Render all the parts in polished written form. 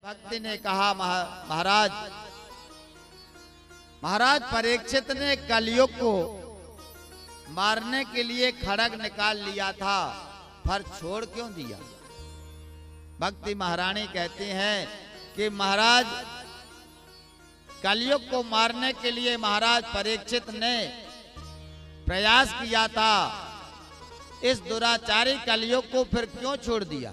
भक्ति ने कहा, महाराज परीक्षित ने कलयुग को मारने के लिए खड्ग निकाल लिया था, पर छोड़ क्यों दिया? भक्ति महारानी कहती हैं कि महाराज कलयुग को मारने के लिए महाराज परीक्षित ने प्रयास किया था, इस दुराचारी कलयुग को फिर क्यों छोड़ दिया?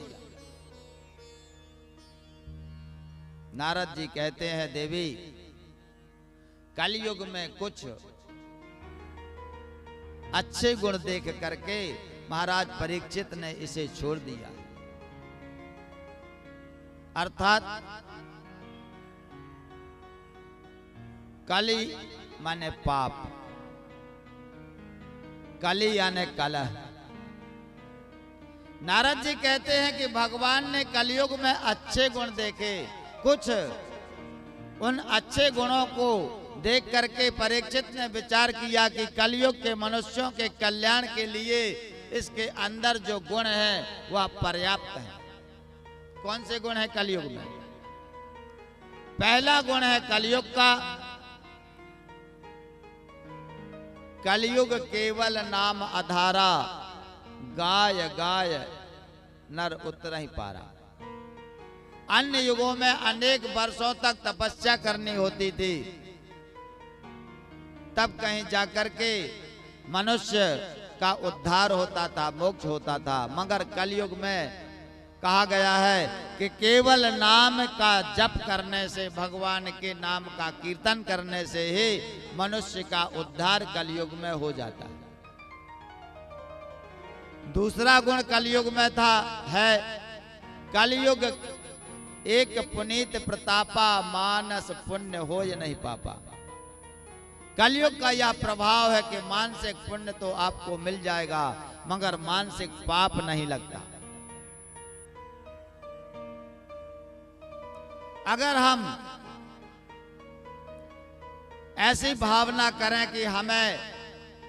नारद जी कहते हैं, देवी कलयुग में कुछ अच्छे गुण देख करके महाराज परीक्षित ने इसे छोड़ दिया। अर्थात कली माने पाप, कली यानी कलह। नारद जी कहते हैं कि भगवान ने कलयुग में अच्छे गुण देखे, कुछ उन अच्छे गुणों को देख करके परीक्षित ने विचार किया कि कलयुग के मनुष्यों के कल्याण के लिए इसके अंदर जो गुण है वह पर्याप्त है। कौन से गुण है कलयुग में? पहला गुण है कलयुग का, कलयुग केवल नाम आधारा, गाय गाय नर उतर ही पारा। अन्य युगों में अनेक वर्षों तक तपस्या करनी होती थी, तब कहीं जाकर के मनुष्य का उद्धार होता था, मोक्ष होता था। मगर कलयुग में कहा गया है कि केवल नाम का जप करने से, भगवान के नाम का कीर्तन करने से ही मनुष्य का उद्धार कलयुग में हो जाता है। दूसरा गुण कलयुग में है कलयुग एक पुनीत प्रतापा, मानस पुण्य हो या नहीं पापा। कलयुग का यह प्रभाव है कि मानसिक पुण्य तो आपको मिल जाएगा, मगर मानसिक पाप नहीं लगता। अगर हम ऐसी भावना करें कि हमें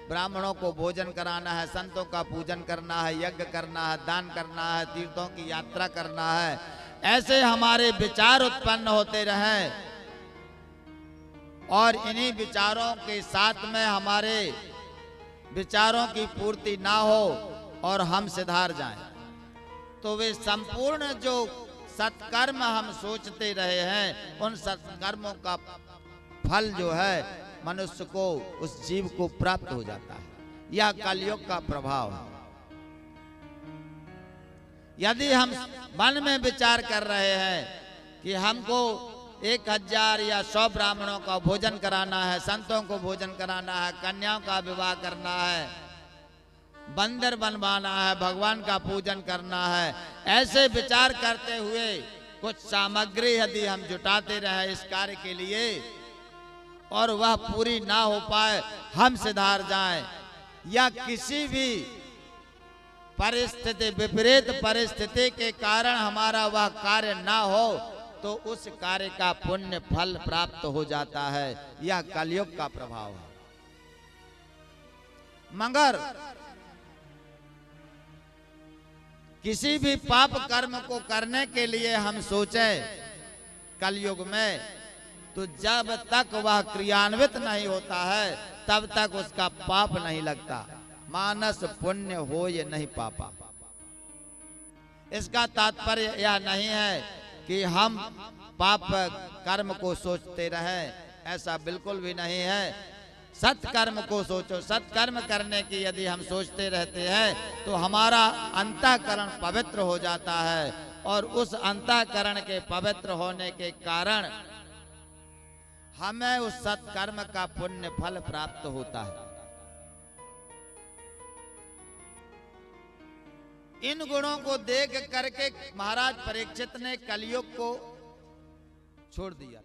ब्राह्मणों को भोजन कराना है, संतों का पूजन करना है, यज्ञ करना है, दान करना है, तीर्थों की यात्रा करना है, ऐसे हमारे विचार उत्पन्न होते रहें और इन्हीं विचारों के साथ में हमारे विचारों की पूर्ति ना हो और हम सिधार जाएं, तो वे संपूर्ण जो सत्कर्म हम सोचते रहे हैं, उन सत्कर्मों का फल जो है मनुष्य को, उस जीव को प्राप्त हो जाता है। यह कलयुग का प्रभाव है। यदि हम मन में विचार कर रहे हैं कि हमको 1000 या 100 ब्राह्मणों का भोजन कराना है, संतों को भोजन कराना है, कन्याओं का विवाह करना है, बंदर बनवाना है, भगवान का पूजन करना है, ऐसे विचार करते हुए कुछ सामग्री यदि हम जुटाते रहे इस कार्य के लिए और वह पूरी ना हो पाए, हम सिधार जाएं या किसी भी परिस्थिति, विपरीत परिस्थिति के कारण हमारा वह कार्य ना हो, तो उस कार्य का पुण्य फल प्राप्त हो जाता है। यह कलयुग का प्रभाव है। मगर किसी भी पाप कर्म को करने के लिए हम सोचें कलयुग में, तो जब तक वह क्रियान्वित नहीं होता है तब तक उसका पाप नहीं लगता। मानस पुण्य हो ये नहीं पापा। इसका तात्पर्य यह नहीं है कि हम पाप कर्म को सोचते रहें, ऐसा बिल्कुल भी नहीं है। सत्कर्म को सोचो। सत्कर्म करने की यदि हम सोचते रहते हैं तो हमारा अंतःकरण पवित्र हो जाता है और उस अंतःकरण के पवित्र होने के कारण हमें उस सत्कर्म का पुण्य फल प्राप्त होता है। इन गुणों को देख करके महाराज परीक्षित ने कलयुग को छोड़ दिया।